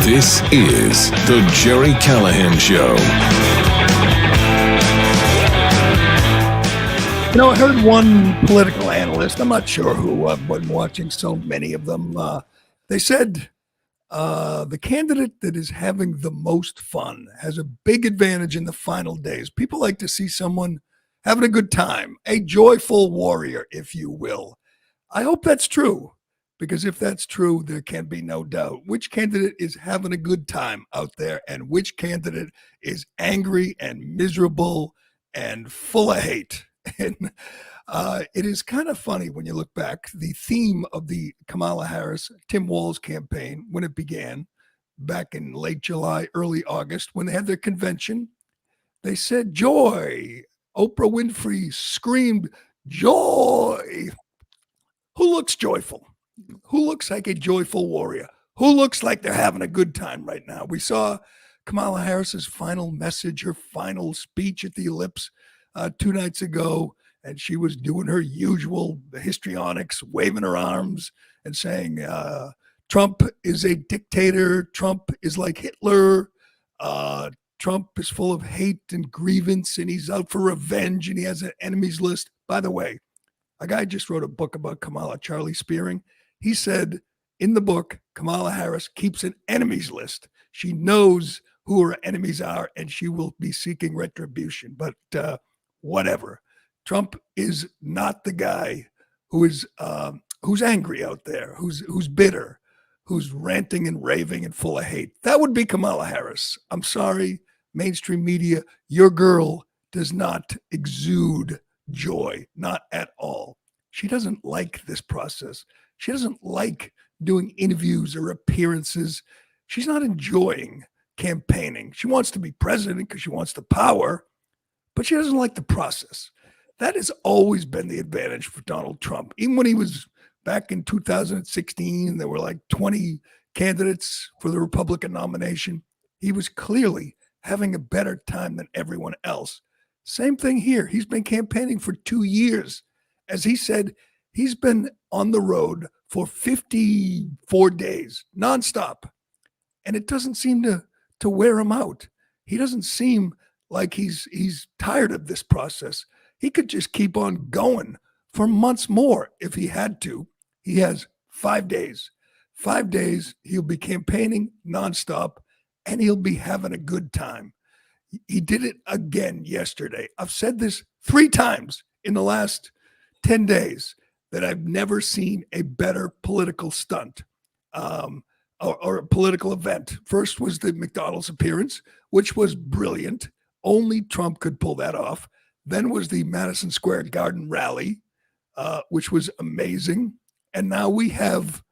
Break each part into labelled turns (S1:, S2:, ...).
S1: This is the Gerry Callahan Show.
S2: You know, I heard one political analyst, I'm not sure who, I've been watching so many of them, they said the candidate that is having the most fun has a big advantage in the final days. People like to see someone having a good time, a joyful warrior, if you will. I hope that's true, because if that's true, there can be no doubt which candidate is having a good time out there and which candidate is angry and miserable and full of hate. And it is kind of funny when you look back. The theme of the Kamala Harris, Tim Walz campaign, when it began back in late July, early August, when they had their convention, they said joy. Oprah Winfrey screamed joy. Who looks joyful? Who looks like a joyful warrior? Who looks like they're having a good time right now? We saw Kamala Harris's final message, her final speech at the Ellipse 2 nights ago, and she was doing her usual histrionics, waving her arms and saying, Trump is a dictator. Trump is like Hitler. Trump is full of hate and grievance, and he's out for revenge, and he has an enemies list. By the way, a guy just wrote a book about Kamala, Charlie Spearing. He said in the book, Kamala Harris keeps an enemies list. She knows who her enemies are, and she will be seeking retribution. But whatever. Trump is not the guy who's angry out there, who's bitter, who's ranting and raving and full of hate. That would be Kamala Harris. I'm sorry, mainstream media, your girl does not exude joy, not at all. She doesn't like this process. She doesn't like doing interviews or appearances. She's not enjoying campaigning. She wants to be president because she wants the power, but she doesn't like the process. That has always been the advantage for Donald Trump. Even when he was back in 2016, there were like 20 candidates for the Republican nomination. He was clearly having a better time than everyone else. Same thing here. He's been campaigning for 2 years. As he said, he's been on the road for 54 days, nonstop. And it doesn't seem to wear him out. He doesn't seem like he's tired of this process. He could just keep on going for months more if he had to. He has 5 days. 5 days, he'll be campaigning nonstop, and he'll be having a good time. He did it again yesterday. I've said this 3 times in the last 10 days that I've never seen a better political stunt or a political event. First was the McDonald's appearance, which was brilliant. Only Trump could pull that off. Then was the Madison Square Garden rally, which was amazing. And now we have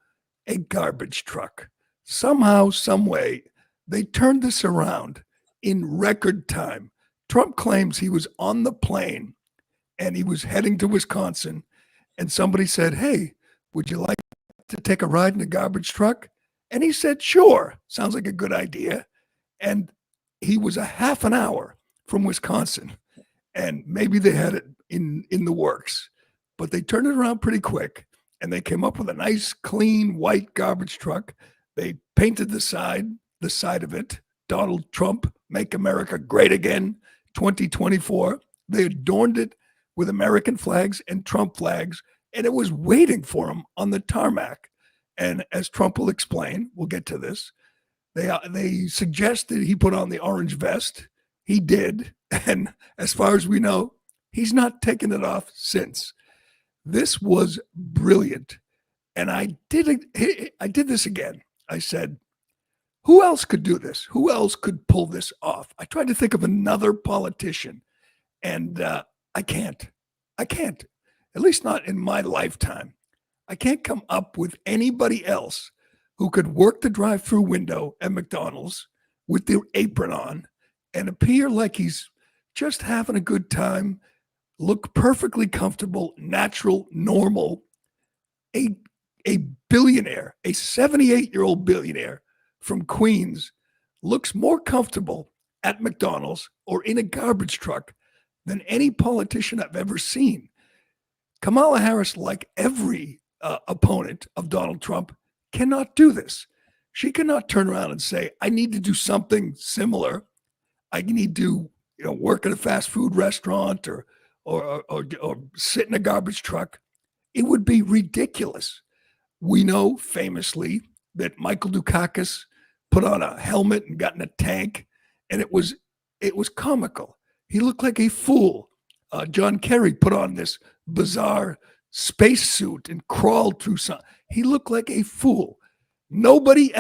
S2: a garbage truck. Somehow, some way, they turned this around in record time. Trump claims he was on the plane and he was heading to Wisconsin, and somebody said, hey, would you like to take a ride in a garbage truck? And he said, sure, sounds like a good idea. And he was a half an hour from Wisconsin, and maybe they had it in the works, but they turned it around pretty quick, and they came up with a nice, clean, white garbage truck. They painted the side of it, Donald Trump, Make America Great Again, 2024. They adorned it with American flags and Trump flags, and it was waiting for him on the tarmac. And as Trump will explain, we'll get to this, they suggested he put on the orange vest. He did. And as far as we know, he's not taken it off since. This was brilliant. And I did this again. I said, who else could do this? Who else could pull this off? I tried to think of another politician, and I can't. At least not in my lifetime. I can't come up with anybody else who could work the drive-through window at McDonald's with their apron on and appear like he's just having a good time, look perfectly comfortable, natural, normal. A billionaire, a 78-year-old billionaire from Queens looks more comfortable at McDonald's or in a garbage truck than any politician I've ever seen. Kamala Harris, like every opponent of Donald Trump, cannot do this. She cannot turn around and say, I need to do something similar. I need to, work at a fast food restaurant or sit in a garbage truck. It would be ridiculous. We know famously that Michael Dukakis put on a helmet and got in a tank, and it was comical. He looked like a fool. John Kerry put on this bizarre spacesuit and crawled through some. He looked like a fool. Nobody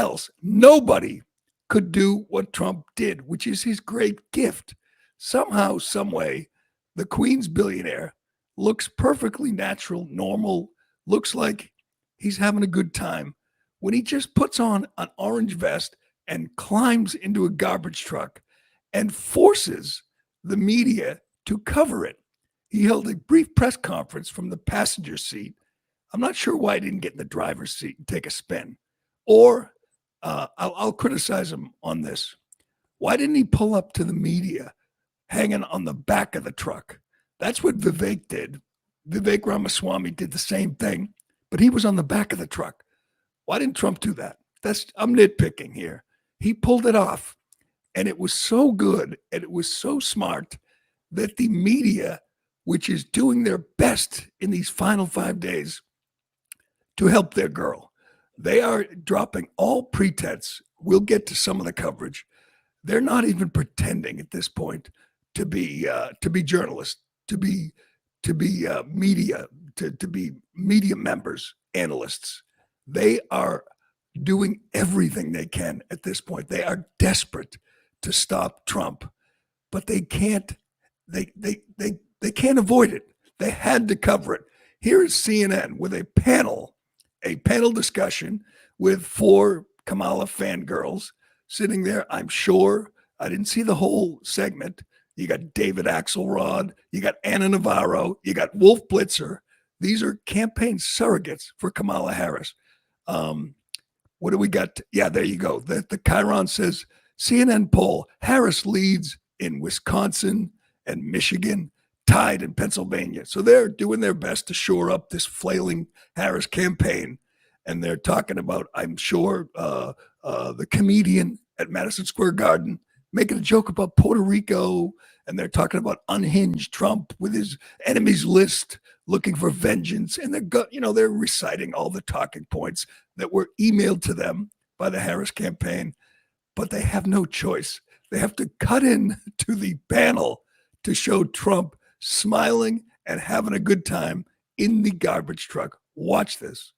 S2: could do what Trump did, which is his great gift. Somehow, some way, the Queen's billionaire looks perfectly natural, normal, looks like he's having a good time when he just puts on an orange vest and climbs into a garbage truck and forces the media to cover it. He held a brief press conference from the passenger seat. I'm not sure why he didn't get in the driver's seat and take a spin. Or I'll criticize him on this. Why didn't he pull up to the media hanging on the back of the truck? That's what Vivek did. Vivek Ramaswamy did the same thing, but he was on the back of the truck. Why didn't Trump do that? I'm nitpicking here. He pulled it off, and it was so good and it was so smart that the media, which is doing their best in these final 5 days to help their girl, they are dropping all pretense. We'll get to some of the coverage. They're not even pretending at this point to be journalists, to be media, to be media members, analysts. They are doing everything they can at this point. They are desperate to stop Trump, but they can't. They can't avoid it. They had to cover it. Here is CNN with a panel discussion with 4 Kamala fangirls sitting there. I'm sure I didn't see the whole segment. You got David Axelrod, you got Anna Navarro, you got Wolf Blitzer. These are campaign surrogates for Kamala Harris. What do we got? Yeah, there you go. The Chiron says CNN poll: Harris leads in Wisconsin and Michigan, tied in Pennsylvania. So they're doing their best to shore up this flailing Harris campaign. And they're talking about, I'm sure, the comedian at Madison Square Garden making a joke about Puerto Rico. And they're talking about unhinged Trump with his enemies list, looking for vengeance. And they're reciting all the talking points that were emailed to them by the Harris campaign. But they have no choice. They have to cut in to the panel to show Trump smiling and having a good time in the garbage truck. Watch this.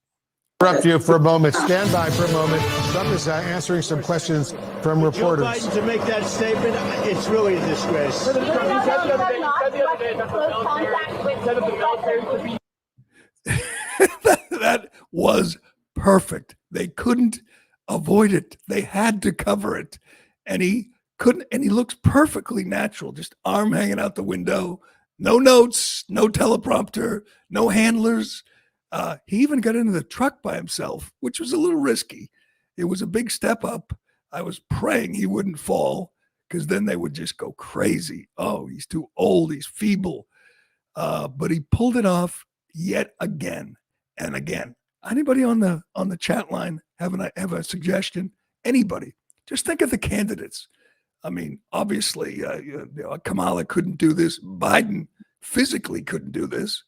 S3: Interrupt you for a moment. Stand by for a moment. Trump is answering some questions from reporters.
S4: Joe Biden to make that statement, it's really a disgrace.
S2: That was perfect. They couldn't avoid it. They had to cover it. And he couldn't, and he looks perfectly natural, just arm hanging out the window, no notes, no teleprompter, no handlers. He even got into the truck by himself, which was a little risky. It was a big step up. I was praying he wouldn't fall, because then they would just go crazy. Oh, he's too old. He's feeble. But he pulled it off yet again and again. Anybody on the chat line have a suggestion? Anybody? Just think of the candidates. I mean, obviously, Kamala couldn't do this. Biden physically couldn't do this.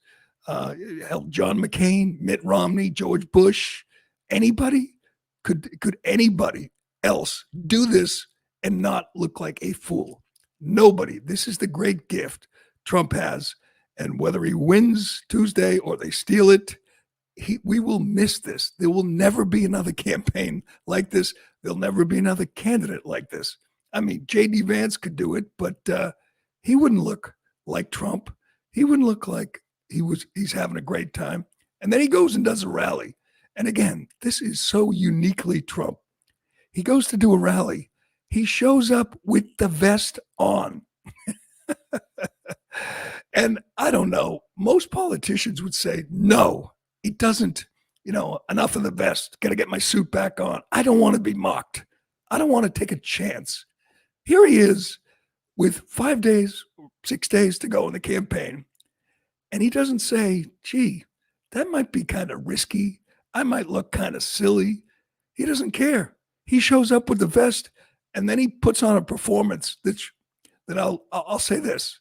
S2: Hell, John McCain, Mitt Romney, George Bush, anybody? Could anybody else do this and not look like a fool? Nobody. This is the great gift Trump has. And whether he wins Tuesday or they steal it, we will miss this. There will never be another campaign like this. There'll never be another candidate like this. I mean, J.D. Vance could do it, but he wouldn't look like Trump. He wouldn't look like he's having a great time. And then he goes and does a rally. And again, this is so uniquely Trump. He goes to do a rally. He shows up with the vest on. And I don't know, most politicians would say, no, it doesn't, enough of the vest. Got to get my suit back on. I don't want to be mocked. I don't want to take a chance. Here he is with 5 days, 6 days to go in the campaign. And he doesn't say, gee, that might be kind of risky. I might look kind of silly. He doesn't care. He shows up with the vest, and then he puts on a performance that I'll say this.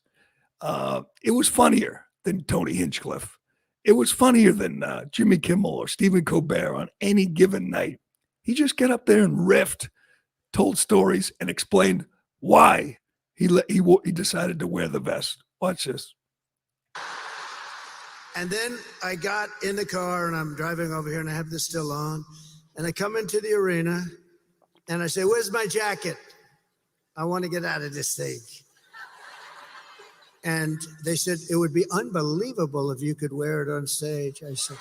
S2: It was funnier than Tony Hinchcliffe. It was funnier than Jimmy Kimmel or Stephen Colbert on any given night. He just got up there and riffed, told stories, and explained why he decided to wear the vest. Watch this.
S5: And then I got in the car and I'm driving over here and I have this still on. And I come into the arena and I say, "Where's my jacket? I want to get out of this thing." And they said, "It would be unbelievable if you could wear it on stage." I said,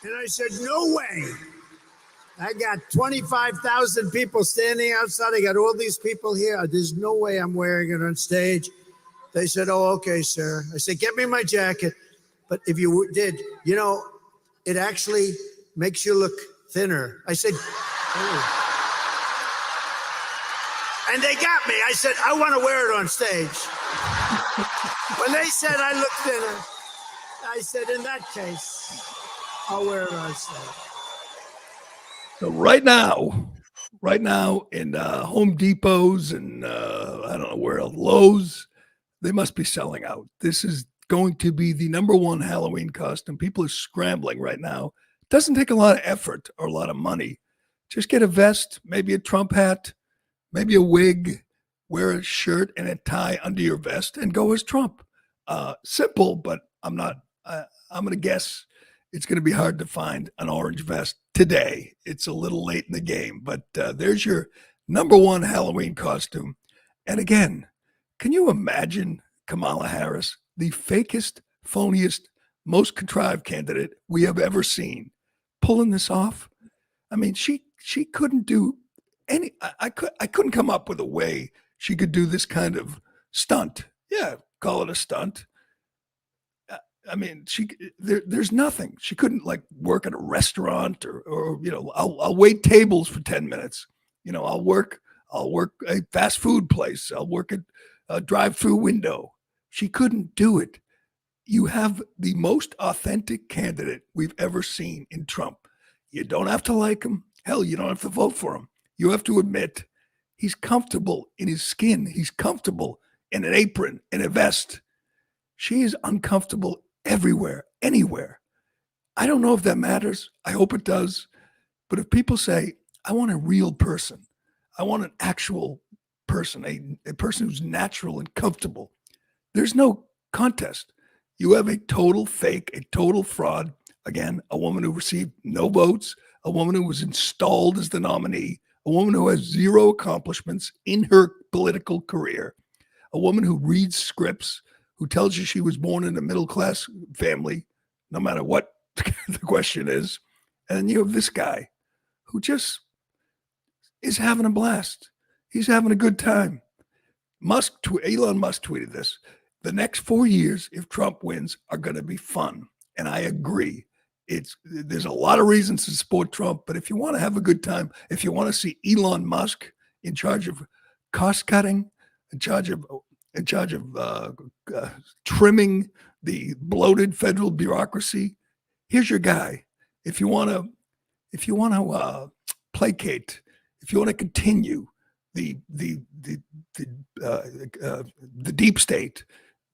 S5: and I said, "No way. I got 25,000 people standing outside. I got all these people here. There's no way I'm wearing it on stage." They said, "Oh, okay, sir." I said, "Get me my jacket." But if you did, it actually makes you look thinner. I said, "Oh." And they got me. I said, "I want to wear it on stage." When they said I look thinner, I said, "In that case, I'll wear it on stage."
S2: So right now in Home Depots and I don't know where else, Lowe's, they must be selling out. This is going to be the #1 Halloween costume. People are scrambling right now. It doesn't take a lot of effort or a lot of money. Just get a vest, maybe a Trump hat, maybe a wig, wear a shirt and a tie under your vest and go as Trump. Simple, but I'm going to guess it's going to be hard to find an orange vest today. It's a little late in the game, but there's your #1 Halloween costume. And again, can you imagine Kamala Harris, the fakest, phoniest, most contrived candidate we have ever seen, pulling this off? I mean, she couldn't do any. I couldn't come up with a way she could do this kind of stunt. Yeah, call it a stunt. I mean, there's nothing. She couldn't like work at a restaurant or I'll wait tables for 10 minutes. I'll work a fast food place. I'll work at a drive-through window. She couldn't do it. You have the most authentic candidate we've ever seen in Trump. You don't have to like him. Hell, you don't have to vote for him. You have to admit he's comfortable in his skin. He's comfortable in an apron, in a vest. She is uncomfortable everywhere, anywhere. I don't know if that matters. I hope it does. But if people say, "I want a real person, I want an actual person, a person who's natural and comfortable," there's no contest. You have a total fake, a total fraud. Again, a woman who received no votes, a woman who was installed as the nominee, a woman who has zero accomplishments in her political career, a woman who reads scripts, who tells you she was born in a middle-class family, no matter what the question is. And then you have this guy who just is having a blast. He's having a good time. Elon Musk tweeted this. The next 4 years, if Trump wins, are going to be fun. And I agree. There's a lot of reasons to support Trump, but if you want to have a good time, if you want to see Elon Musk in charge of cost cutting, in charge of trimming the bloated federal bureaucracy, here's your guy. If you want to placate, if you want to continue the deep state,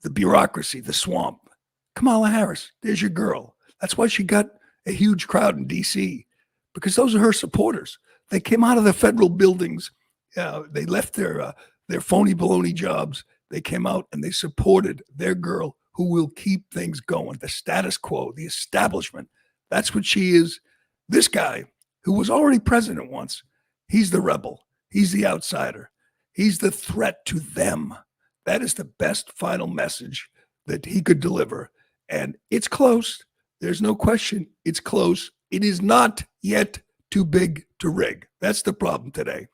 S2: the bureaucracy, the swamp, Kamala Harris, there's your girl. That's why she got a huge crowd in D.C. because those are her supporters. They came out of the federal buildings. They left their phony baloney jobs. They came out and they supported their girl who will keep things going, the status quo, the establishment. That's what she is. This guy, who was already president once, he's the rebel. He's the outsider. He's the threat to them. That is the best final message that he could deliver. And it's close. There's no question. It's close. It is not yet too big to rig. That's the problem today.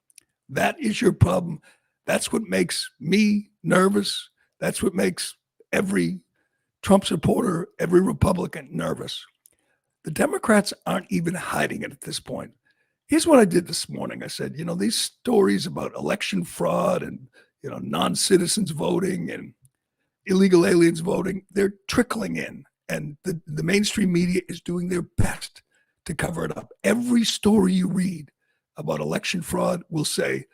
S2: That is your problem. That's what makes me nervous. That's what makes every Trump supporter, every Republican nervous. The Democrats aren't even hiding it at this point. Here's what I did this morning. I said, these stories about election fraud and, non-citizens voting and illegal aliens voting, they're trickling in. And the mainstream media is doing their best to cover it up. Every story you read about election fraud will say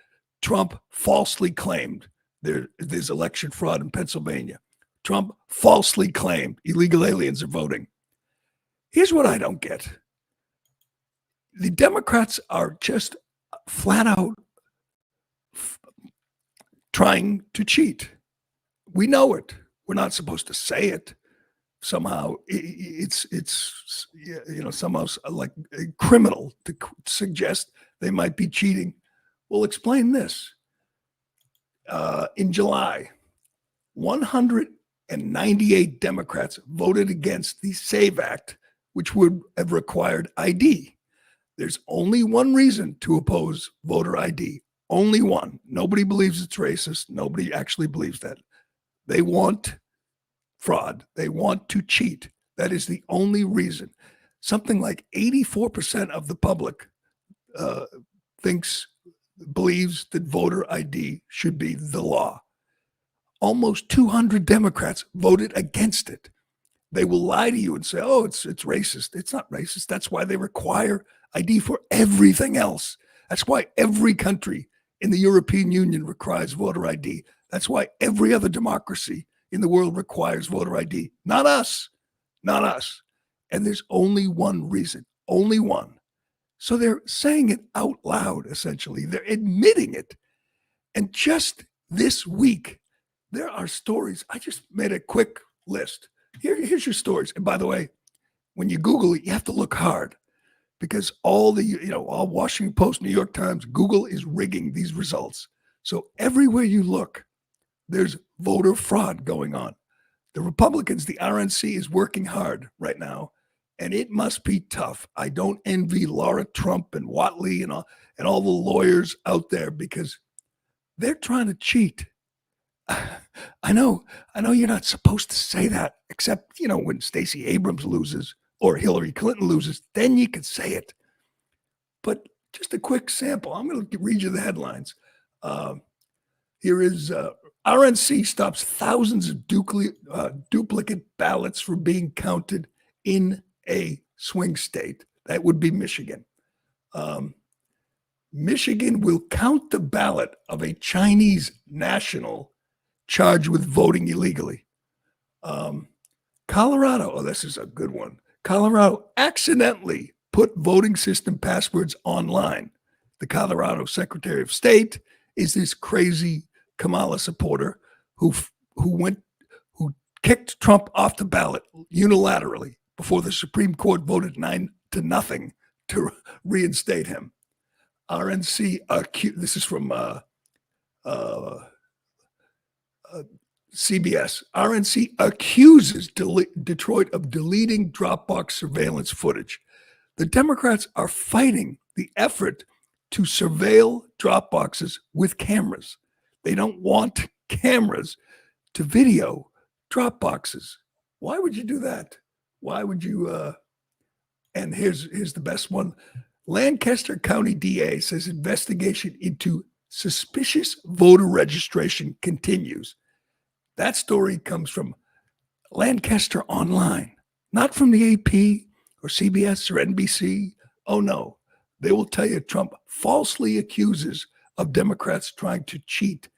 S2: Trump falsely claimed there's election fraud in Pennsylvania. Trump falsely claimed illegal aliens are voting. Here's what I don't get. The Democrats are just flat out trying to cheat. We know it. We're not supposed to say it. Somehow it's somehow like criminal to suggest they might be cheating. Well, explain this. In July, 198 Democrats voted against the SAVE Act, which would have required ID. There's only one reason to oppose voter ID. Only one. Nobody believes it's racist. Nobody actually believes that. They want fraud. They want to cheat. That is the only reason. Something like 84% of the public believes that voter ID should be the law. Almost 200 Democrats voted against it. They will lie to you and say, oh, it's racist. It's not racist. That's why they require ID for everything else. That's why every country in the European Union requires voter ID. That's why every other democracy in the world requires voter ID. Not us. Not us. And there's only one reason. Only one. So they're saying it out loud, essentially. They're admitting it. And just this week, there are stories. I just made a quick list. Here's your stories. And by the way, when you Google it, you have to look hard because all Washington Post, New York Times, Google is rigging these results. So everywhere you look, there's voter fraud going on. The Republicans, the RNC is working hard right now, and it must be tough. I don't envy Laura Trump and Watley and all the lawyers out there because they're trying to cheat. I know you're not supposed to say that, except, when Stacey Abrams loses or Hillary Clinton loses, then you could say it. But just a quick sample. I'm going to read you the headlines. Here is RNC stops thousands of duplicate ballots from being counted in a swing state. That would be Michigan. Michigan will count the ballot of a Chinese national charged with voting illegally. Colorado, this is a good one. Colorado accidentally put voting system passwords online. The Colorado Secretary of State is this crazy Kamala supporter who kicked Trump off the ballot unilaterally before the Supreme Court voted 9-0 to reinstate him. RNC, this is from CBS. RNC accuses Detroit of deleting Dropbox surveillance footage. The Democrats are fighting the effort to surveil Dropboxes with cameras. They don't want cameras to video Dropboxes. Why would you do that? Why would you? And here's the best one. Lancaster County DA says investigation into suspicious voter registration continues. That story comes from Lancaster Online, not from the AP or CBS or NBC. Oh, no. They will tell you Trump falsely accuses of Democrats trying to cheat,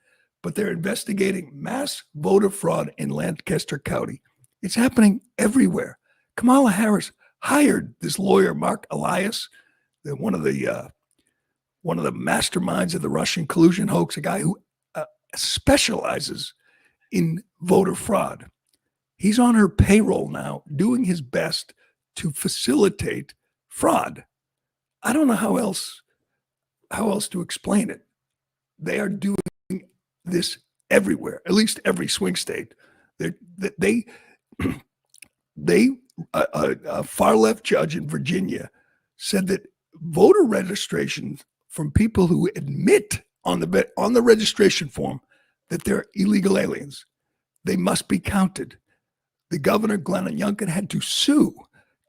S2: but they're investigating mass voter fraud in Lancaster County. It's happening everywhere. Kamala Harris hired this lawyer, Mark Elias, one of the masterminds of the Russian collusion hoax, a guy who specializes in voter fraud. He's on her payroll now, doing his best to facilitate fraud. I don't know how else to explain it. They are doing this everywhere, at least every swing state. A far left judge in Virginia said that voter registration from people who admit on the registration form that they're illegal aliens, they must be counted. The governor, Glenn Youngkin, had to sue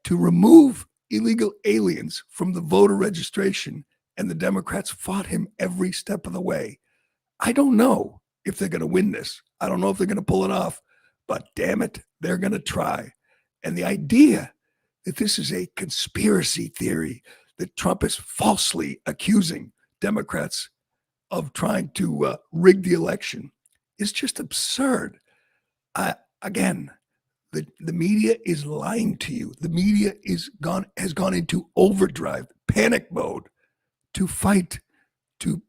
S2: to remove illegal aliens from the voter registration and the Democrats fought him every step of the way. I don't know if they're going to win this. I don't know if they're going to pull it off, but damn it, they're going to try. And the idea that this is a conspiracy theory, that Trump is falsely accusing Democrats of trying to rig the election, is just absurd. Again, the media is lying to you. The media has gone into overdrive, panic mode to fight, to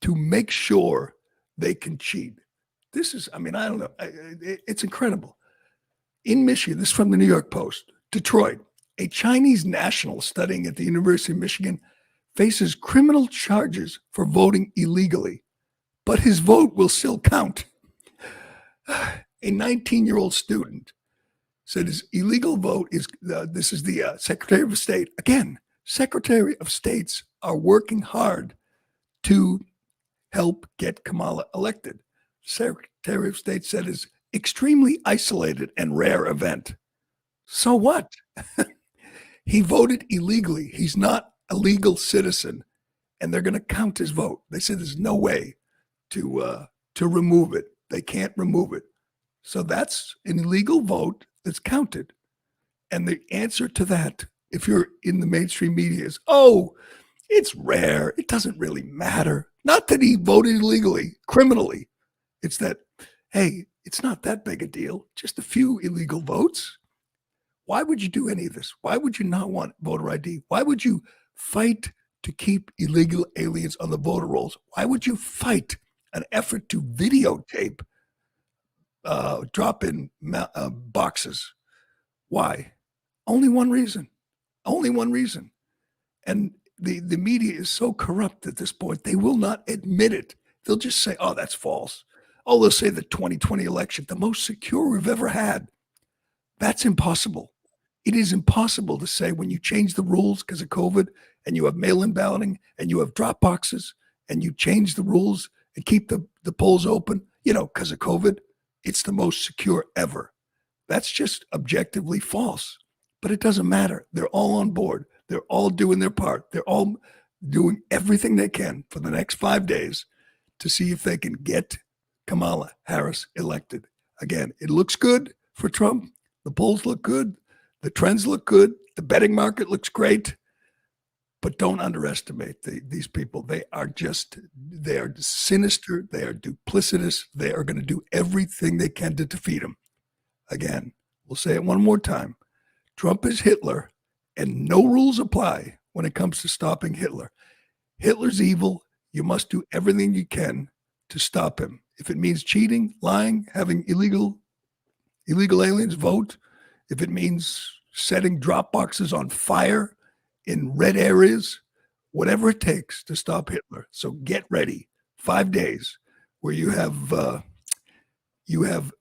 S2: make sure they can cheat. This is, I don't know. It's incredible. In Michigan, this is from the New York Post, Detroit, a Chinese national studying at the University of Michigan faces criminal charges for voting illegally, but his vote will still count. A 19-year-old student said his illegal vote is, this is the Secretary of State. Again, Secretary of States are working hard to help get Kamala elected. Secretary of State said is extremely isolated and rare event. So what? He voted illegally. He's not a legal citizen, and they're going to count his vote. They said there's no way to remove it. They can't remove it. So that's an illegal vote that's counted. And the answer to that, if you're in the mainstream media, is, oh, it's rare. It doesn't really matter. Not that he voted illegally, criminally. It's that, hey, it's not that big a deal. Just a few illegal votes. Why would you do any of this? Why would you not want voter ID? Why would you fight to keep illegal aliens on the voter rolls? Why would you fight an effort to videotape drop-in boxes? Why? Only one reason. Only one reason. And the media is so corrupt at this point, they will not admit it. They'll just say, oh, that's false. Oh, they'll say the 2020 election, the most secure we've ever had. That's impossible. It is impossible to say when you change the rules because of COVID and you have mail-in balloting and you have drop boxes and you change the rules and keep the polls open, because of COVID, it's the most secure ever. That's just objectively false. But it doesn't matter. They're all on board. They're all doing their part. They're all doing everything they can for the next 5 days to see if they can get Kamala Harris elected. Again, it looks good for Trump. The polls look good. The trends look good. The betting market looks great. But don't underestimate these people. They are sinister. They are duplicitous. They are going to do everything they can to defeat him. Again, we'll say it one more time. Trump is Hitler, and no rules apply when it comes to stopping Hitler. Hitler's evil. You must do everything you can to stop him. If it means cheating, lying, having illegal aliens vote, if it means setting drop boxes on fire in red areas, whatever it takes to stop Hitler. So get ready. 5 days where you have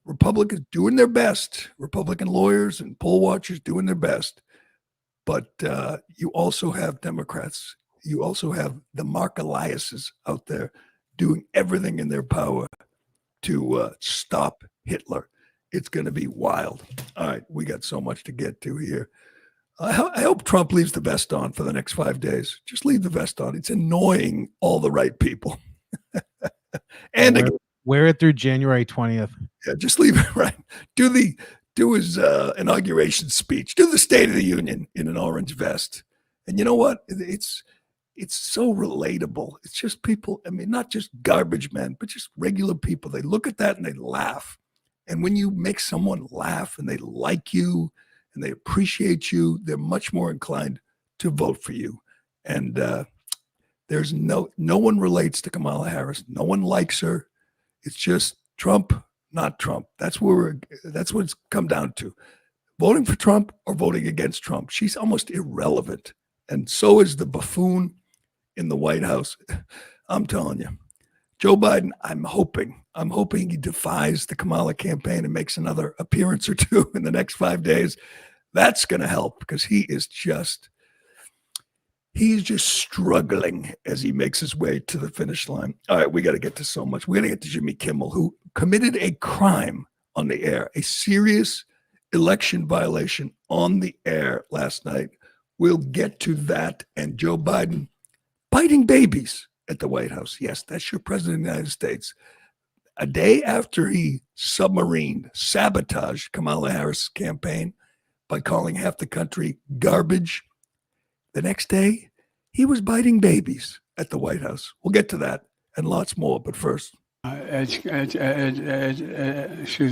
S2: Republicans doing their best, Republican lawyers and poll watchers doing their best, but you also have Democrats. You also have the Mark Eliases out there doing everything in their power to stop Hitler. It's going to be wild. All right, we got so much to get to here. I hope Trump leaves the vest on for the next 5 days. Just leave the vest on. It's annoying all the right people. And
S6: wear it through January 20th.
S2: Yeah, just leave it right. Do his inauguration speech. Do the State of the Union in an orange vest. And you know what? It's so relatable. It's just people. Not just garbage men, but just regular people. They look at that and they laugh. And when you make someone laugh and they like you and they appreciate you, they're much more inclined to vote for you. And there's no one relates to Kamala Harris. No one likes her. It's just Trump, not Trump. That's what it's come down to. Voting for Trump or voting against Trump. She's almost irrelevant. And so is the buffoon in the White House. I'm telling you. Joe Biden, I'm hoping he defies the Kamala campaign and makes another appearance or two in the next 5 days. That's going to help because he's just struggling as he makes his way to the finish line. All right, we got to get to so much. We got to get to Jimmy Kimmel, who committed a crime on the air, a serious election violation on the air last night. We'll get to that and Joe Biden biting babies at the White House. Yes, that's your president of the United States. A day after he sabotaged Kamala Harris' campaign by calling half the country garbage, the next day he was biting babies at the White House. We'll get to that and lots more, but first.
S7: Excuse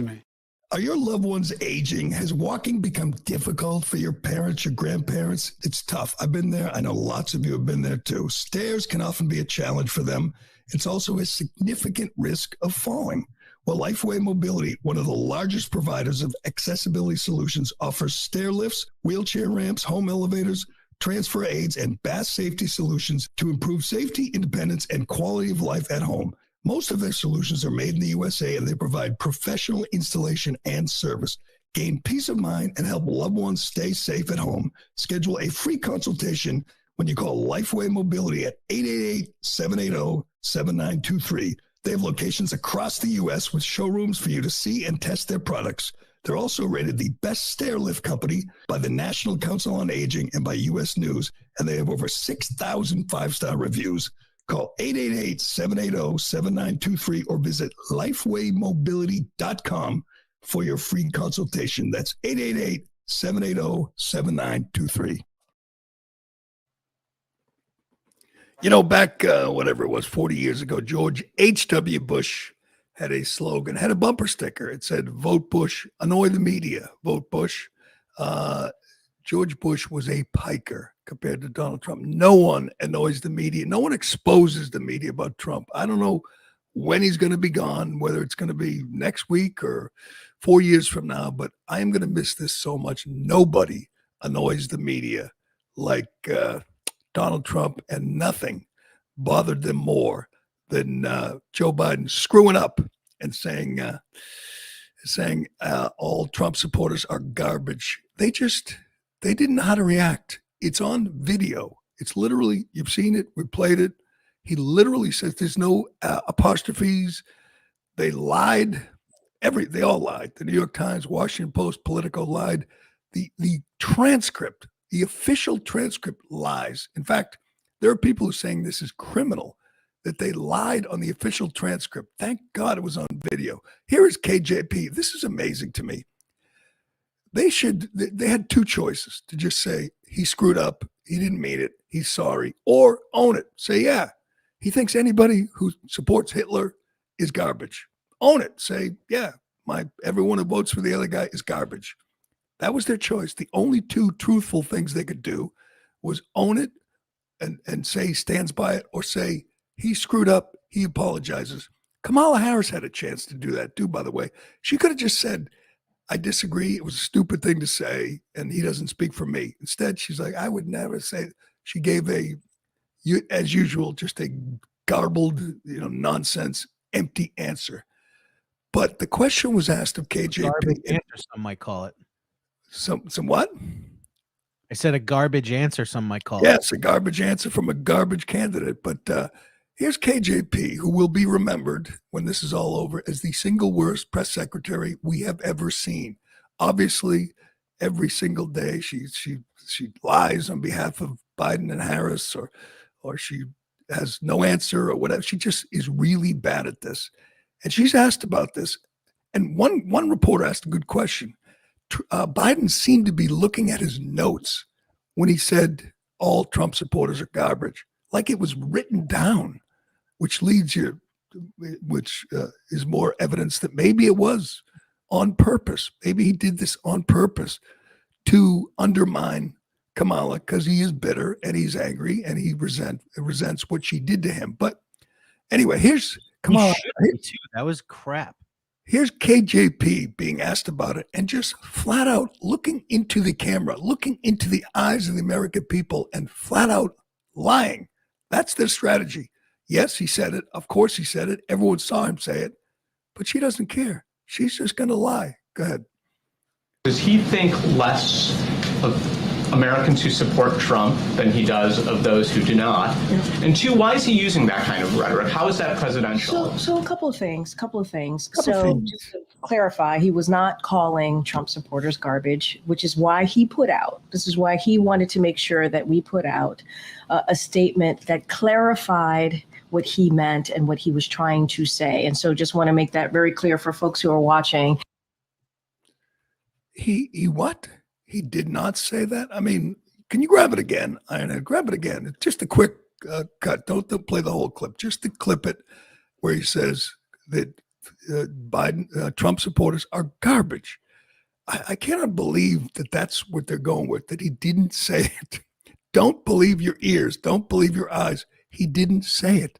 S7: me.
S2: Are your loved ones aging? Has walking become difficult for your parents, your grandparents? It's tough. I've been there. I know lots of you have been there too. Stairs can often be a challenge for them. It's also a significant risk of falling. Well, Lifeway Mobility, one of the largest providers of accessibility solutions, offers stair lifts, wheelchair ramps, home elevators, transfer aids, and bath safety solutions to improve safety, independence, and quality of life at home. Most of their solutions are made in the USA, and they provide professional installation and service. Gain peace of mind and help loved ones stay safe at home. Schedule a free consultation when you call Lifeway Mobility at 888-780-7923. They have locations across the U.S. with showrooms for you to see and test their products. They're also rated the best stair lift company by the National Council on Aging and by U.S. News, and they have over 6,000 five-star reviews. Call 888-780-7923 or visit lifewaymobility.com for your free consultation. That's 888-780-7923. You know, back, whatever it was, 40 years ago, George H.W. Bush had a slogan, had a bumper sticker. It said, vote Bush, annoy the media, vote Bush. George Bush was a piker compared to Donald Trump. No one annoys the media. No one exposes the media about Trump. I don't know when he's going to be gone, whether it's going to be next week or 4 years from now, but I am going to miss this so much. Nobody annoys the media like Donald Trump, and nothing bothered them more than Joe Biden screwing up and saying all Trump supporters are garbage. They didn't know how to react. It's on video. It's literally, you've seen it. We played it. He literally says there's no apostrophes. They lied. They all lied. The New York Times, Washington Post, Politico lied. The transcript, the official transcript lies. In fact, there are people who are saying this is criminal, that they lied on the official transcript. Thank God it was on video. Here is KJP. This is amazing to me. They had two choices: to just say he screwed up, he didn't mean it, he's sorry, or own it. Say, yeah, he thinks anybody who supports Hitler is garbage. Own it. Say, yeah, everyone who votes for the other guy is garbage. That was their choice. The only two truthful things they could do was own it and say he stands by it, or say he screwed up, he apologizes. Kamala Harris had a chance to do that too, by the way. She could have just said, I disagree, it was a stupid thing to say, and he doesn't speak for me. Instead, she's like, I would never say it. She gave as usual, just a garbled, nonsense, empty answer. But the question was asked of KJP.
S6: Garbage answer, some might call it.
S2: Some what?
S6: I said a garbage answer, some might call it.
S2: Yes, a garbage answer from a garbage candidate. But here's KJP, who will be remembered when this is all over as the single worst press secretary we have ever seen. Obviously, every single day she lies on behalf of Biden and Harris, or she has no answer or whatever. She just is really bad at this. And she's asked about this. And one reporter asked a good question. Biden seemed to be looking at his notes when he said all Trump supporters are garbage, like it was written down, which is more evidence that maybe it was on purpose. Maybe he did this on purpose to undermine Kamala, because he is bitter and he's angry and he resents what she did to him. But anyway, here's Kamala.
S6: That was crap.
S2: Here's KJP being asked about it and just flat out looking into the camera, looking into the eyes of the American people and flat out lying. That's their strategy. Yes, he said it. Of course he said it. Everyone saw him say it. But she doesn't care. She's just going to lie. Go ahead.
S8: Does he think less of Americans who support Trump than he does of those who do not? Yeah. And two, why is he using that kind of rhetoric? How is that presidential?
S9: So a couple of things. Just
S7: clarify, he was not calling Trump supporters garbage, which is why this is why he wanted to make sure that we put out a statement that clarified what he meant and what he was trying to say. And so just want to make that very clear for folks who are watching.
S2: He what? He did not say that? I mean, can you grab it again, Ironhead? Grab it again. It's just a quick cut. Don't play the whole clip. Just to clip it where he says that Trump supporters are garbage. I cannot believe that that's what they're going with, that he didn't say it. Don't believe your ears. Don't believe your eyes. He didn't say it.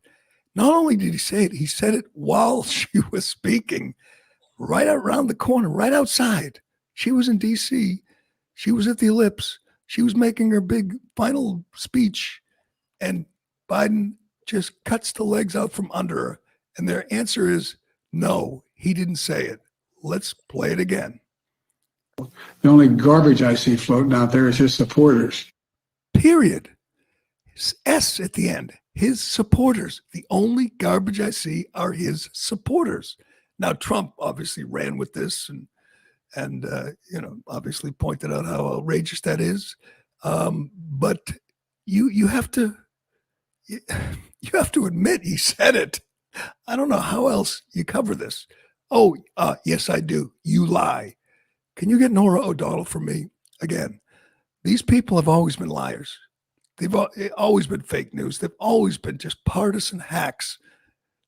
S2: Not only did he say it, he said it while she was speaking right around the corner, right outside. She was in D.C. She was at the Ellipse. She was making her big final speech, and Biden just cuts the legs out from under her. And their answer is, no, he didn't say it. Let's play it again.
S9: The only garbage I see floating out there is his supporters.
S2: Period. S at the end. His supporters. The only garbage I see are his supporters. Now, Trump obviously ran with this and obviously pointed out how outrageous that is. But you have to admit he said it. I don't know how else you cover this. Oh, yes, I do. You lie. Can you get Nora O'Donnell for me again? These people have always been liars. They've always been fake news. They've always been just partisan hacks.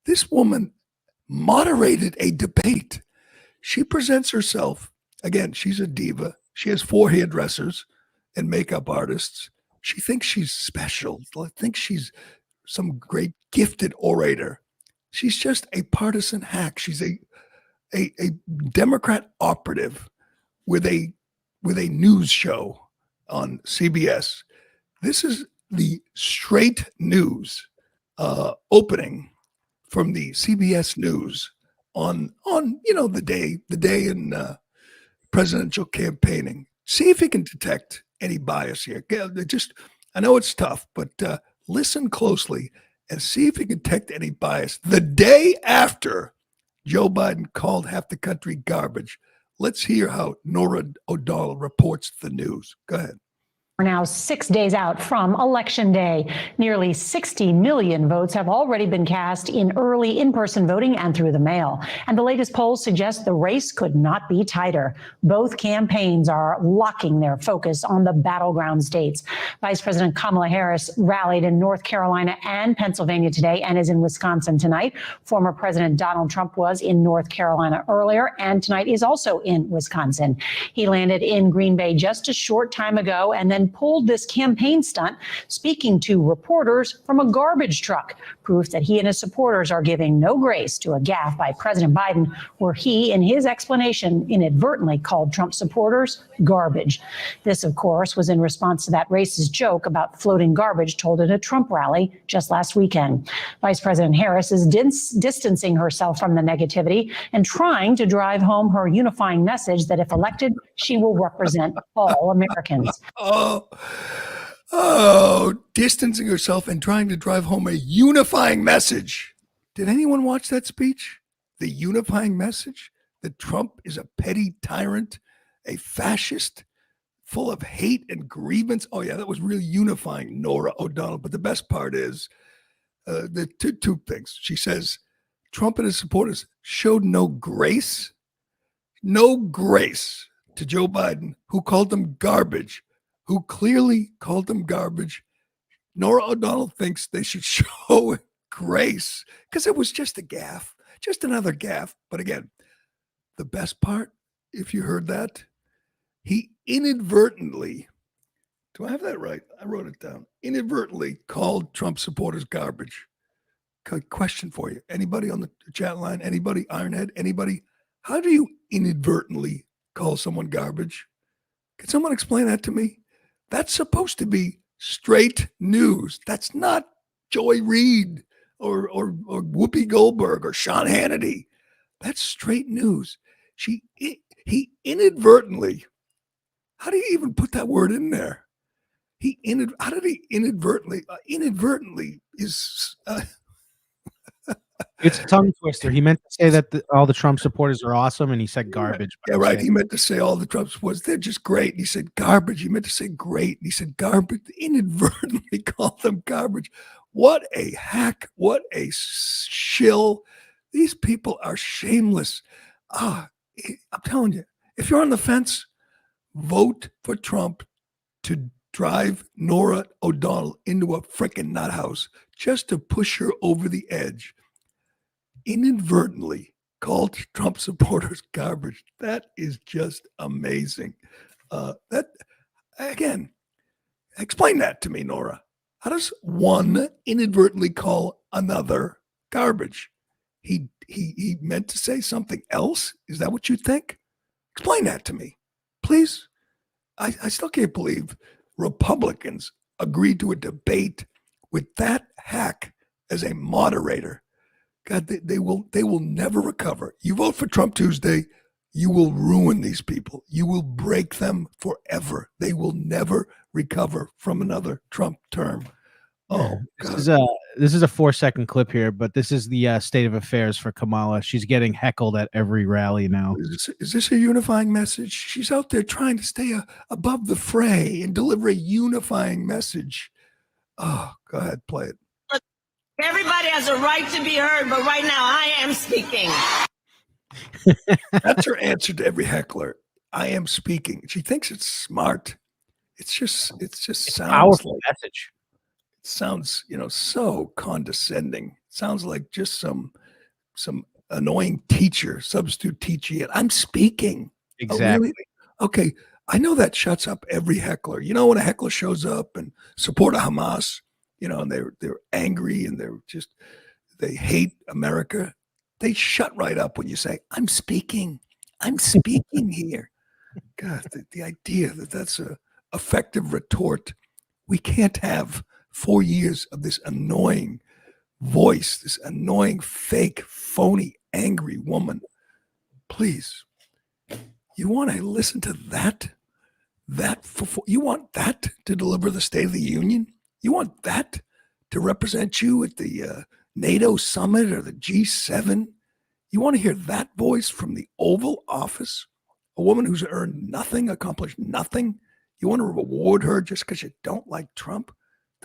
S2: This woman moderated a debate. She presents herself. Again, she's a diva. She has 4 hairdressers and makeup artists. She thinks she's special. I think she's some great gifted orator. She's just a partisan hack. She's a Democrat operative with a news show on CBS. This is the straight news opening from the CBS News on the day in presidential campaigning. See if you can detect any bias here. I know it's tough, but listen closely and see if you can detect any bias. The day after Joe Biden called half the country garbage, let's hear how Nora O'Donnell reports the news. Go ahead.
S10: We're now 6 days out from Election Day. Nearly 60 million votes have already been cast in early in-person voting and through the mail. And the latest polls suggest the race could not be tighter. Both campaigns are locking their focus on the battleground states. Vice President Kamala Harris rallied in North Carolina and Pennsylvania today and is in Wisconsin tonight. Former President Donald Trump was in North Carolina earlier and tonight is also in Wisconsin. He landed in Green Bay just a short time ago and then pulled this campaign stunt, speaking to reporters from a garbage truck, proof that he and his supporters are giving no grace to a gaffe by President Biden, where he, in his explanation, inadvertently called Trump supporters garbage. This, of course, was in response to that racist joke about floating garbage told at a Trump rally just last weekend. Vice President Harris is distancing herself from the negativity and trying to drive home her unifying message that if elected, she will represent all Americans.
S2: Distancing herself and trying to drive home a unifying message. Did anyone watch that speech? The unifying message that Trump is a petty tyrant, a fascist, full of hate and grievance. Oh, yeah, that was really unifying, Nora O'Donnell. But the best part is the two things. She says Trump and his supporters showed no grace to Joe Biden, who called them garbage. Who clearly called them garbage. Nora O'Donnell thinks they should show grace because it was just a gaffe, just another gaffe. But again, the best part, if you heard that, he inadvertently, do I have that right? I wrote it down. Inadvertently called Trump supporters garbage. Question for you. Anybody on the chat line? Anybody? Ironhead? Anybody? How do you inadvertently call someone garbage? Can someone explain that to me? That's supposed to be straight news. That's not Joy Reid or Whoopi Goldberg or Sean Hannity. That's straight news. He inadvertently. How do you even put that word in there? How did he inadvertently? Inadvertently is.
S6: It's a tongue twister. He meant to say that all the Trump supporters are awesome, and he said garbage.
S2: Yeah, right. He meant to say all the Trump supporters, they're just great. And he said garbage. He meant to say great. And he said garbage. Inadvertently called them garbage. What a hack. What a shill. These people are shameless. I'm telling you, if you're on the fence, vote for Trump to drive Nora O'Donnell into a frickin' nut house just to push her over the edge. Inadvertently called Trump supporters garbage. That is just amazing. That again, explain that to me, Nora. How does one inadvertently call another garbage? He meant to say something else. Is that what you think? Explain that to me, please. I still can't believe Republicans agreed to a debate with that hack as a moderator. God, they will never recover. You vote for Trump Tuesday, you will ruin these people. You will break them forever. They will never recover from another Trump term. Oh,
S6: this is a 4-second clip here, but this is the state of affairs for Kamala. She's getting heckled at every rally now.
S2: Is this a unifying message? She's out there trying to stay above the fray and deliver a unifying message. Oh, go ahead, play it.
S11: Everybody has a right to be heard, but right now I am speaking.
S2: That's her answer to every heckler. I am speaking. She thinks it's smart. It's just sounds
S6: powerful
S2: like
S6: message.
S2: It sounds, so condescending. It sounds like just some annoying teacher, substitute teacher. I'm speaking.
S6: Exactly.
S2: Oh, really? Okay. I know that shuts up every heckler. When a heckler shows up and support Hamas, and they're angry and they hate America. They shut right up when you say, I'm speaking here. God, the idea that that's a effective retort. We can't have 4 years of this annoying voice, this annoying, fake, phony, angry woman. Please, you want to listen to that? You want that to deliver the State of the Union? You want that to represent you at the NATO summit or the G7? You want to hear that voice from the Oval Office? A woman who's earned nothing, accomplished nothing? You want to reward her just because you don't like Trump?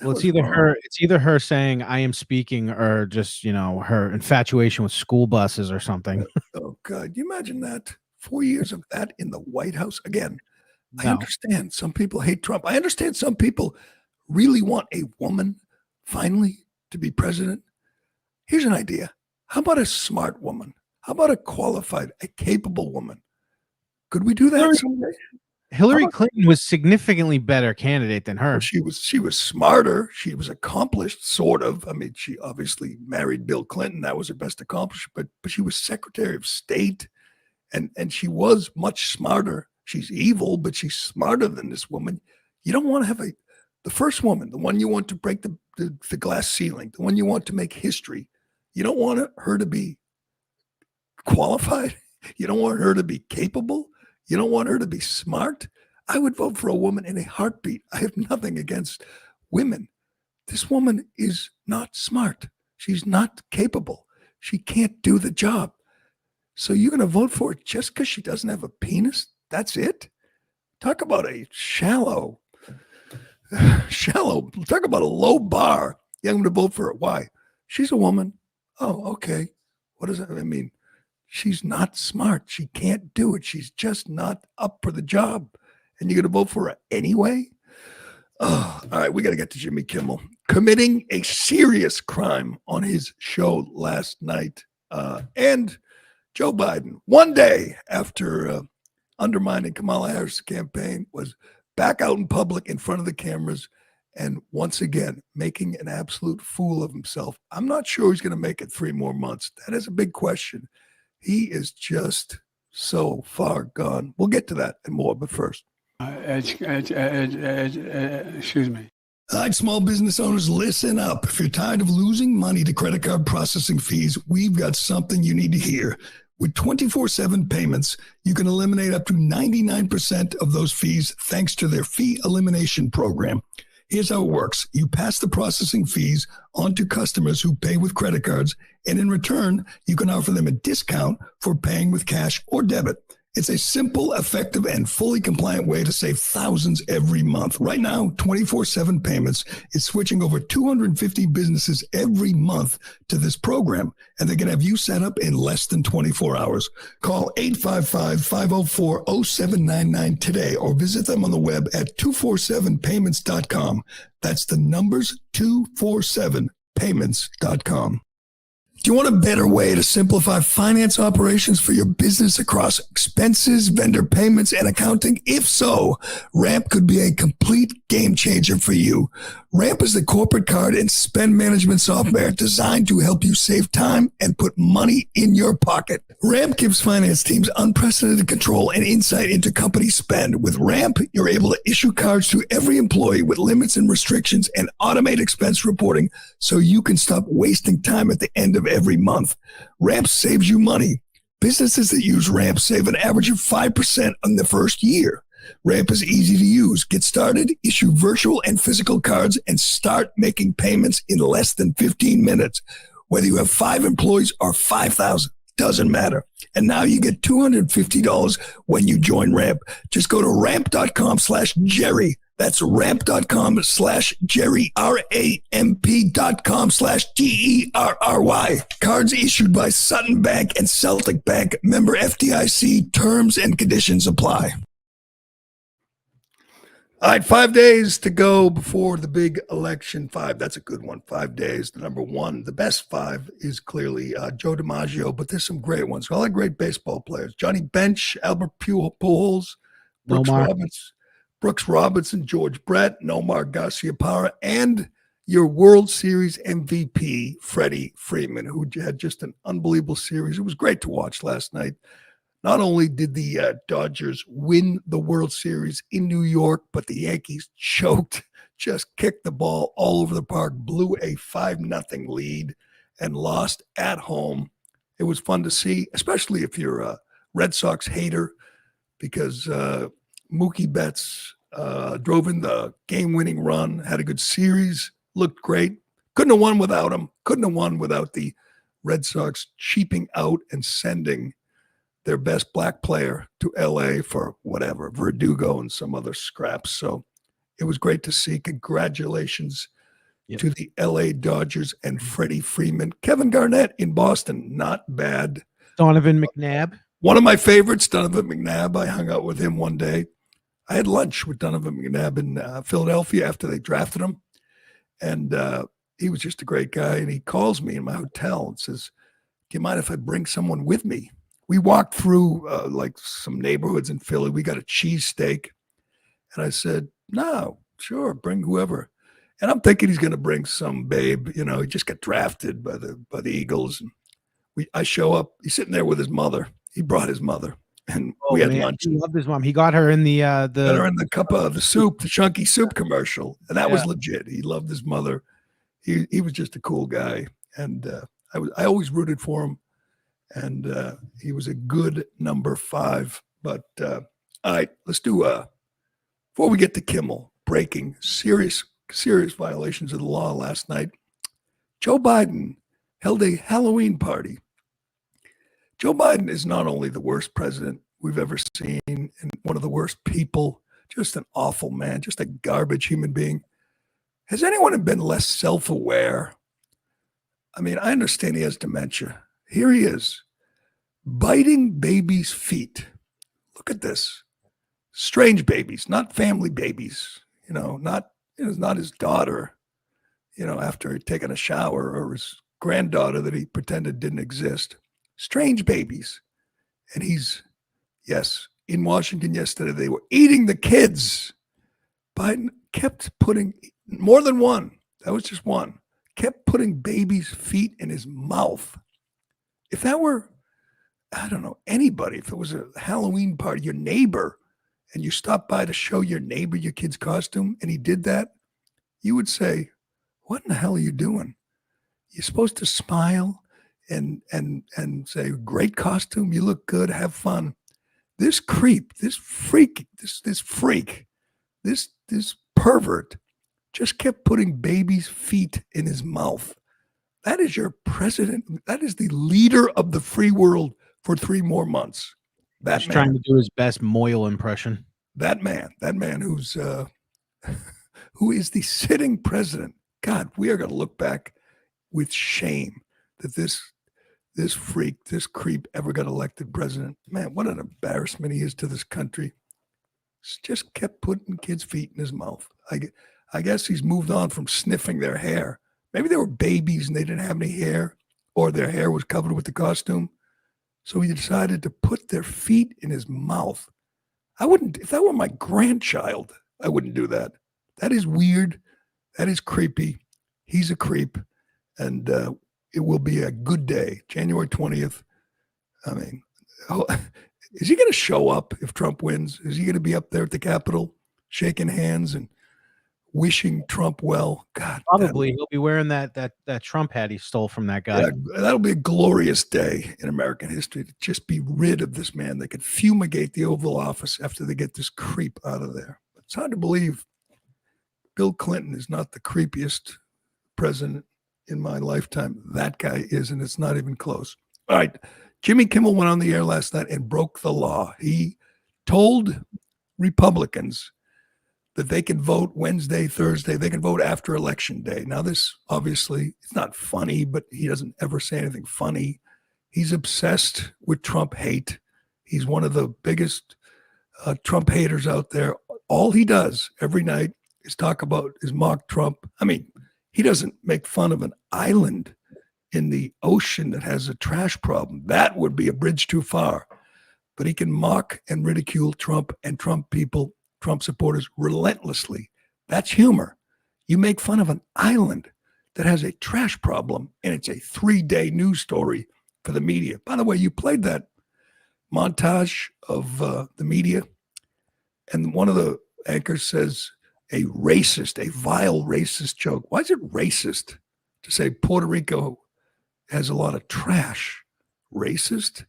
S6: Well, it's either her saying I am speaking or just, her infatuation with school buses or something.
S2: Oh, God. You imagine that? 4 years of that in the White House? Again,
S6: No.
S2: I understand some people hate Trump. I understand some people really want a woman finally to be president. Here's an idea. How about a smart woman? How about a qualified, a capable woman? Could we do that someday?
S6: Hillary Clinton was significantly better candidate than her.
S2: She was smarter. She was accomplished, sort of. I mean, she obviously married Bill Clinton. That was her best accomplishment. But she was Secretary of State, and she was much smarter. She's evil, but she's smarter than this woman. You don't want to have the first woman, the one you want to break the glass ceiling, the one you want to make history. You don't want her to be qualified. You don't want her to be capable. You don't want her to be smart. I would vote for a woman in a heartbeat. I have nothing against women. This woman is not smart. She's not capable. She can't do the job. So you're going to vote for her just because she doesn't have a penis? That's it? Talk about a shallow, talk about a low bar. Yeah, I'm going to vote for her. Why? She's a woman. Oh, okay. What does that mean? She's not smart. She can't do it. She's just not up for the job. And you're going to vote for her anyway? Oh, all right, we got to get to Jimmy Kimmel. Committing a serious crime on his show last night. And Joe Biden, one day after undermining Kamala Harris' campaign, was back out in public in front of the cameras and once again making an absolute fool of himself. I'm not sure he's going to make it 3 more months. That is a big question. He is just so far gone. We'll get to that and more, but first.
S9: Excuse me.
S2: All right, small business owners, listen up. If you're tired of losing money to credit card processing fees, we've got something you need to hear. With 24/7 payments, you can eliminate up to 99% of those fees thanks to their fee elimination program. Here's how it works. You pass the processing fees on to customers who pay with credit cards, and in return, you can offer them a discount for paying with cash or debit. It's a simple, effective, and fully compliant way to save thousands every month. Right now, 24/7 Payments is switching over 250 businesses every month to this program, and they can have you set up in less than 24 hours. Call 855-504-0799 today or visit them on the web at 247payments.com. That's the numbers 247payments.com. Do you want a better way to simplify finance operations for your business across expenses, vendor payments, and accounting? If so, Ramp could be a complete game changer for you. Ramp is the corporate card and spend management software designed to help you save time and put money in your pocket. Ramp gives finance teams unprecedented control and insight into company spend. With Ramp, you're able to issue cards to every employee with limits and restrictions and automate expense reporting so you can stop wasting time at the end of every month. Ramp saves you money. Businesses that use Ramp save an average of 5% in the first year. Ramp is easy to use. Get started, issue virtual and physical cards, and start making payments in less than 15 minutes. Whether you have 5 employees or 5,000, doesn't matter. And now you get $250 when you join Ramp. Just go to ramp.com/Gerry. That's ramp.com/Gerry, ramp.com/GERRY. Cards issued by Sutton Bank and Celtic Bank. Member FDIC. Terms and conditions apply. All right, 5 days to go before the big election. 5, that's a good one. 5 days. The number one, the best 5 is clearly Joe DiMaggio, but there's some great ones. All the great baseball players. Johnny Bench, Albert Pujols, Brooks Robinson, George Brett, Nomar Garciaparra, and your World Series MVP, Freddie Freeman, who had just an unbelievable series. It was great to watch last night. Not only did the Dodgers win the World Series in New York, but the Yankees choked, just kicked the ball all over the park, blew a 5-0 lead, and lost at home. It was fun to see, especially if you're a Red Sox hater, because Mookie Betts drove in the game-winning run, had a good series, looked great. Couldn't have won without him. Couldn't have won without the Red Sox cheaping out and sending their best black player to L.A. for whatever, Verdugo and some other scraps. So it was great to see. Congratulations to the L.A. Dodgers and Freddie Freeman. Kevin Garnett in Boston, not bad.
S6: Donovan McNabb.
S2: One of my favorites, Donovan McNabb. I hung out with him one day. I had lunch with Donovan McNabb in Philadelphia after they drafted him. And he was just a great guy. And he calls me in my hotel and says, "Do you mind if I bring someone with me?" We walked through like some neighborhoods in Philly. We got a cheesesteak. And I said, "No, sure, bring whoever." And I'm thinking he's going to bring some babe. You know, he just got drafted by the Eagles. And I show up. He's sitting there with his mother. He brought his mother. And we had lunch.
S6: He loved his mom. He got her in the
S2: got her in the cup of the soup, the chunky soup commercial. And that was legit. He loved his mother. He was just a cool guy. And I always rooted for him. And he was a good number 5. But all right, let's do before we get to Kimmel, breaking serious violations of the law last night. Joe Biden held a Halloween party. Joe Biden is not only the worst president we've ever seen and one of the worst people, just an awful man, just a garbage human being. Has anyone been less self-aware? I mean, I understand he has dementia. Here he is, biting babies' feet. Look at this. Strange babies, not family babies, not his daughter, after he'd taken a shower, or his granddaughter that he pretended didn't exist. Strange babies. And in Washington yesterday, they were eating the kids. Biden kept putting, more than one, that was just one, kept putting babies' feet in his mouth. If that were, I don't know, anybody, if it was a Halloween party, your neighbor, and you stopped by to show your neighbor your kid's costume, and he did that, you would say, "What in the hell are you doing? You're supposed to smile and say, great costume, you look good, have fun." This creep, this freak, this pervert just kept putting babies' feet in his mouth. That is your president. That is the leader of the free world for 3 more months. That
S6: He's
S2: man,
S6: trying to do his best Moyle impression.
S2: that man who's who is the sitting president. God, we are going to look back with shame that this freak, this creep ever got elected president. Man, what an embarrassment he is to this country. Just kept putting kids' feet in his mouth. I guess he's moved on from sniffing their hair. Maybe they were babies and they didn't have any hair, or their hair was covered with the costume. So he decided to put their feet in his mouth. I wouldn't, if that were my grandchild, I wouldn't do that. That is weird. That is creepy. He's a creep. And it will be a good day, January 20th. I mean, is he going to show up if Trump wins? Is he going to be up there at the Capitol shaking hands and wishing Trump well? God,
S6: probably he'll be wearing that Trump hat he stole from that guy.
S2: Yeah, that'll be a glorious day in American history to just be rid of this man. They could fumigate the Oval Office after they get this creep out of there. It's hard to believe Bill Clinton is not the creepiest president in my lifetime. That guy is, and it's not even close. All right. Jimmy Kimmel went on the air last night and broke the law. He told Republicans that they can vote Wednesday, Thursday. They can vote after Election Day. Now, this obviously, it's not funny, but he doesn't ever say anything funny. He's obsessed with Trump hate. He's one of the biggest Trump haters out there. All he does every night is mock Trump. I mean, he doesn't make fun of an island in the ocean that has a trash problem. That would be a bridge too far. But he can mock and ridicule Trump and Trump people, Trump supporters, relentlessly. That's humor. You make fun of an island that has a trash problem, and it's a 3-day news story for the media. By the way, you played that montage of the media, and one of the anchors says a vile racist joke. Why is it racist to say Puerto Rico has a lot of trash? Racist?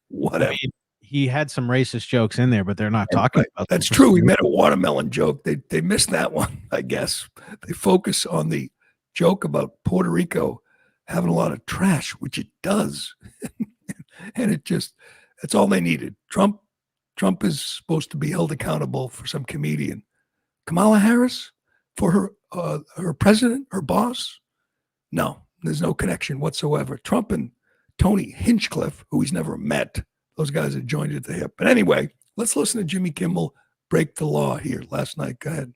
S2: Whatever.
S6: I mean, he had some racist jokes in there, but they're not talking about
S2: That's true. He made a watermelon joke. They missed that one, I guess. They focus on the joke about Puerto Rico having a lot of trash, which it does. And that's all they needed. Trump is supposed to be held accountable for some comedian. Kamala Harris for her president, her boss? No, there's no connection whatsoever. Trump and Tony Hinchcliffe, who he's never met, those guys are joined at the hip. But anyway, let's listen to Jimmy Kimmel break the law here last night. Go ahead.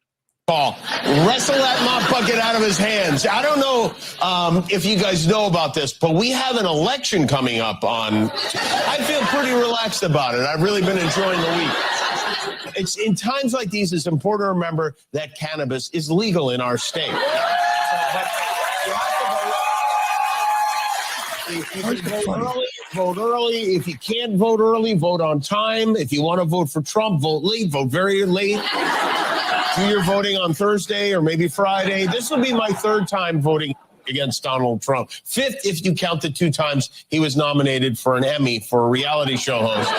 S12: Wrestle that mop bucket out of his hands. I don't know if you guys know about this, but we have an election coming up on. I feel pretty relaxed about it. I've really been enjoying the week. It's in times like these, it's important to remember that cannabis is legal in our state. If you can vote early. If you can't vote early, vote on time. If you want to vote for Trump, vote late, vote very late. You're voting on Thursday or maybe Friday. This will be my 3rd time voting against Donald Trump. 5th, if you count the 2 times he was nominated for an Emmy for a reality show host.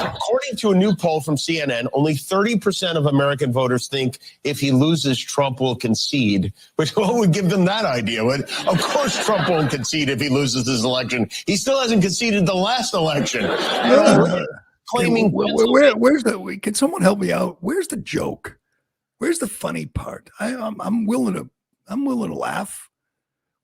S12: According to a new poll from CNN, only 30% of American voters think if he loses, Trump will concede. But what would give them that idea? Of course Trump won't concede if he loses this election. He still hasn't conceded the last election. Claiming
S2: where's can someone help me out? Where's the joke? Where's the funny part? I'm willing to laugh.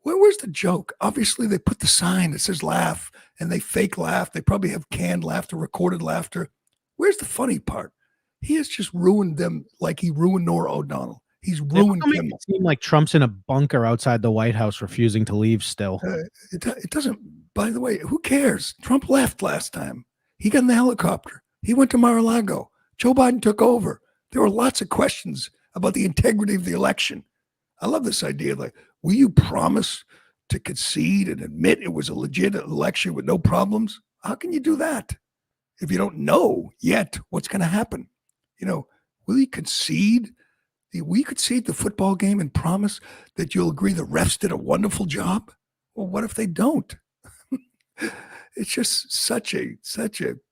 S2: Where's the joke? Obviously they put the sign that says laugh and they fake laugh. They probably have canned laughter, recorded laughter. Where's the funny part? He has just ruined them like he ruined Norah O'Donnell. He's ruined him.
S6: It seems like Trump's in a bunker outside the White House refusing to leave still.
S2: It doesn't, by the way, who cares? Trump left last time. He got in the helicopter. He went to Mar-a-Lago. Joe Biden took over. There were lots of questions about the integrity of the election. I love this idea. Like, will you promise to concede and admit it was a legit election with no problems? How can you do that if you don't know yet what's going to happen? Will you concede? Will you concede the football game and promise that you'll agree the refs did a wonderful job? Well, what if they don't? It's just such a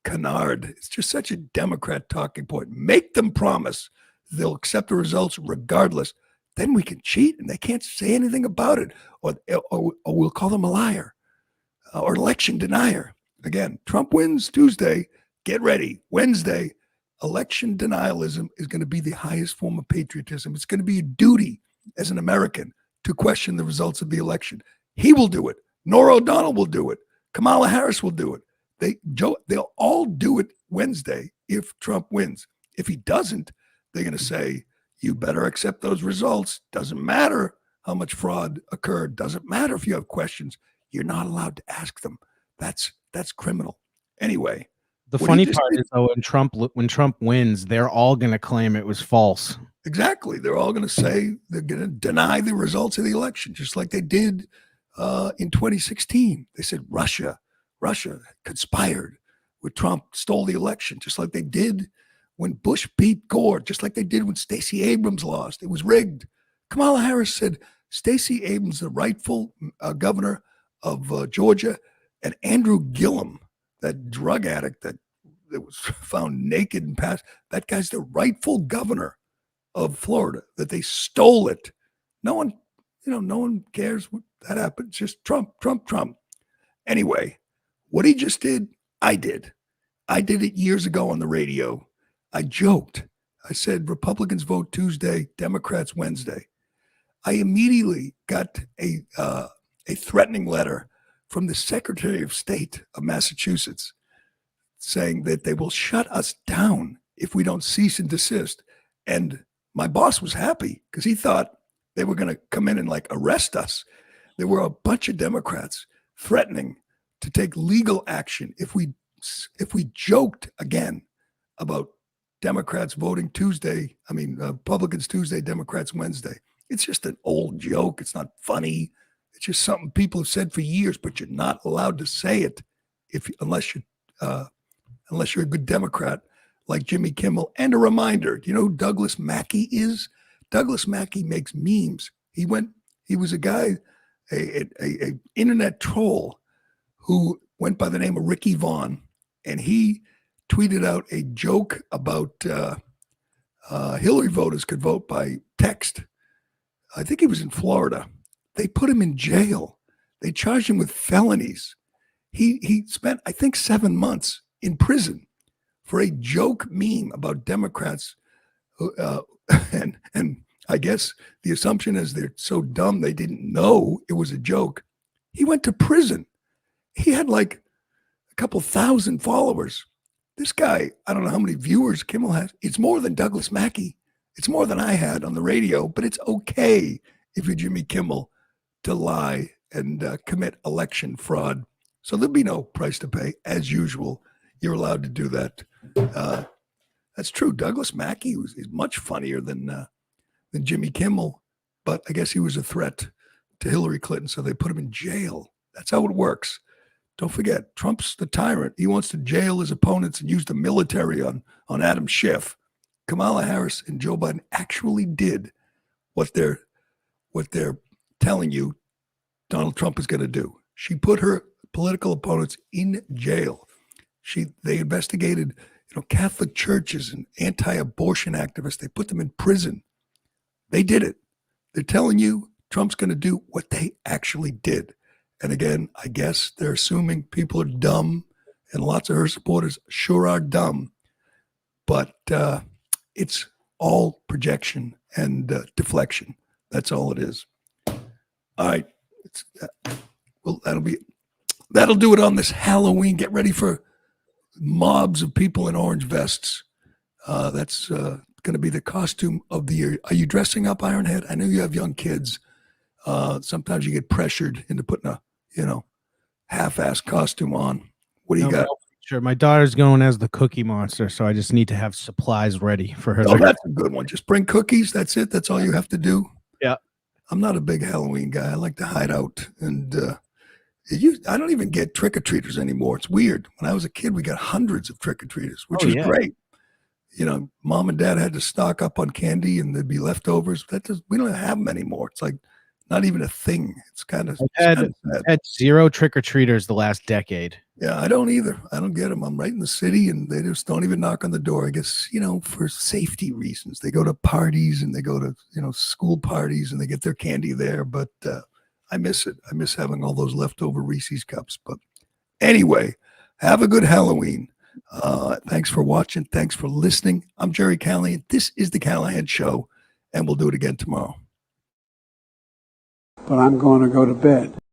S2: canard. It's just such a Democrat talking point. Make them promise they'll accept the results regardless. Then we can cheat and they can't say anything about it, or we'll call them a liar or election denier. Again, Trump wins Tuesday. Get ready. Wednesday, election denialism is going to be the highest form of patriotism. It's going to be a duty as an American to question the results of the election. He will do it. Norah O'Donnell will do it. Kamala Harris will do it. They'll all do it Wednesday if Trump wins. If he doesn't, they're going to say, you better accept those results. Doesn't matter how much fraud occurred. Doesn't matter if you have questions. You're not allowed to ask them. That's criminal. Anyway,
S6: the funny part is, though, when Trump wins, they're all going to claim it was false.
S2: Exactly. They're all going to say they're going to deny the results of the election, just like they did in 2016. They said Russia conspired with Trump, stole the election, just like they did when Bush beat Gore, just like they did when Stacey Abrams lost. It was rigged. Kamala Harris said Stacey Abrams, the rightful governor of Georgia, and Andrew Gillum, that drug addict that was found naked and passed, that guy's the rightful governor of Florida, that they stole it. No one cares what that happened. It's just Trump. Anyway, what he just did, I did. I did it years ago on the radio. I joked. I said Republicans vote Tuesday, Democrats Wednesday. I immediately got a threatening letter from the Secretary of State of Massachusetts saying that they will shut us down if we don't cease and desist. And my boss was happy because he thought they were going to come in and arrest us. There were a bunch of Democrats threatening to take legal action if we joked again about Democrats voting Tuesday. Republicans Tuesday, Democrats Wednesday. It's just an old joke. It's not funny. It's just something people have said for years, but you're not allowed to say it unless you're a good Democrat like Jimmy Kimmel. And a reminder, do you know who Douglas Mackey is? Douglas Mackey makes memes. He was a guy, a internet troll who went by the name of Ricky Vaughn, and he tweeted out a joke about Hillary voters could vote by text. I think he was in Florida. They put him in jail. They charged him with felonies. He spent, I think, 7 months in prison for a joke meme about Democrats. And I guess the assumption is they're so dumb they didn't know it was a joke. He went to prison. He had a couple thousand followers. This guy, I don't know how many viewers Kimmel has. It's more than Douglas Mackey. It's more than I had on the radio, but it's okay if you're Jimmy Kimmel to lie and commit election fraud. So there'll be no price to pay. As usual, you're allowed to do that. That's true. Douglas Mackey is much funnier than Jimmy Kimmel, but I guess he was a threat to Hillary Clinton, so they put him in jail. That's how it works. Don't forget, Trump's the tyrant. He wants to jail his opponents and use the military on Adam Schiff. Kamala Harris and Joe Biden actually did what they're telling you Donald Trump is going to do. She put her political opponents in jail. They investigated, Catholic churches and anti-abortion activists. They put them in prison. They did it. They're telling you Trump's going to do what they actually did. And again, I guess they're assuming people are dumb, and lots of her supporters sure are dumb. But it's all projection and deflection. That's all it is. All right. Well, that'll do it on this Halloween. Get ready for mobs of people in orange vests. That's going to be the costume of the year. Are you dressing up, Ironhead? I know you have young kids. Sometimes you get pressured into putting a, half-ass costume on. What do you got?
S6: Sure. My daughter's going as the Cookie Monster, so I just need to have supplies ready for her.
S2: Oh, that's a good one. Just bring cookies. That's it. That's all you have to do.
S6: Yeah.
S2: I'm not a big Halloween guy. I like to hide out. And I don't even get trick-or-treaters anymore. It's weird. When I was a kid, we got hundreds of trick-or-treaters, which is great. Mom and dad had to stock up on candy and there'd be leftovers. We don't have them anymore. It's not even a thing. It's kind of sad.
S6: I've had 0 trick-or-treaters the last decade.
S2: Yeah, I don't either. I don't get them. I'm right in the city, and they just don't even knock on the door. I guess, for safety reasons. They go to parties and they go to, school parties and they get their candy there. But I miss it. I miss having all those leftover Reese's cups. But anyway, have a good Halloween. Thanks for watching. Thanks for listening. I'm Gerry Callahan. This is The Callahan Show, and we'll do it again tomorrow.
S9: But I'm going to go to bed.